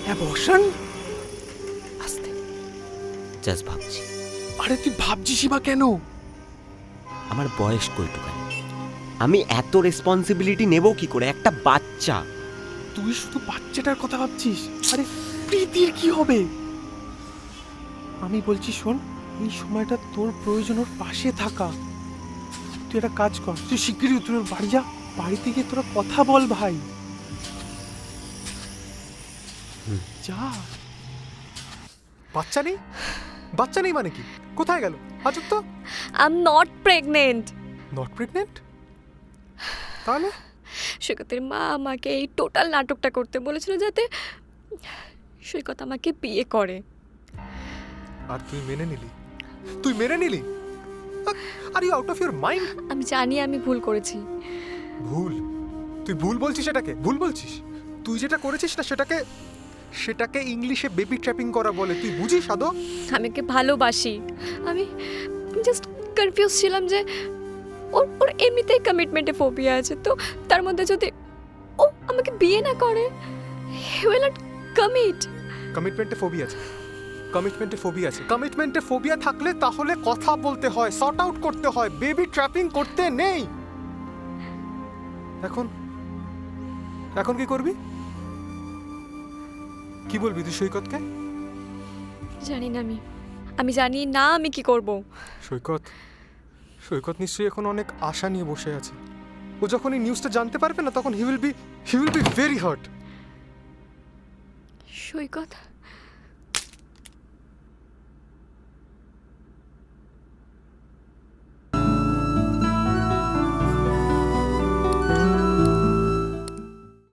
Abortion? আস্তে, just ভাবছি। আরে তুই ভাবছিসই বা কেন? আমার বয়স কইটুকানি, আমি এত রেসপন্সিবিলিটি নেব কি করে? একটা বাচ্চা। তুই শুধু বাচ্চাটার কথা ভাবছিস। আরে প্রীতির কি হবে? আমি বলছি শোন, এই সময়টা তোর প্রয়োজন ওর পাশে থাকা। তুই একটা কাজ কর, তুই শিগগিরই তুই ওর বাড়ি যা, বাড়িতে গিয়ে তোরা কথা বল ভাই। যা। বাচ্চা নেই? বাচ্চা নেই মানে কি? কোথায় গেল? আজব তো। I am not pregnant. Not pregnant? তাহলে সৈকতের মা আমাকে এই টোটাল নাটকটা করতে বলেছিল যাতে সৈকত আমাকে বিয়ে করে। আর তুই মেনে নিলি? তুই মেনে নিলি? Are you out of your mind? আমি জানি আমি ভুল করেছি। ভুল? তুই ভুল বলছিস এটাকে? ভুল বলছিস? তুই যেটা করেছিস না সেটাকে ইংলিশে বেবি ট্র্যাপিং করা বলে। তুই বুঝিস আদৌ? আমি ওকে ভালোবাসি। আমি জাস্ট কনফিউজ ছিলাম যে ওর এমনিতেই কমিটমেন্টে ফোবিয়া আছে, তো তার মধ্যে যদি ও আমাকে বিয়ে না করে, হি উইল নট কমিট। কমিটমেন্টে ফোবিয়া আছে? কমিটমেন্টে ফোবিয়া থাকলে তাহলে কথা বলতে হয়, সর্ট আউট করতে হয়, বেবি ট্র্যাপিং করতে নেই। এখন কি করবি? কি বলবি তুই সৈকতকে? জানি না আমি জানি না আমি কি করব। সৈকত নিশ্চয়ই এখন অনেক আশা নিয়ে বসে আছে। ও যখন এই নিউজটা জানতে পারবে না, তখন he will be very heart. Saikat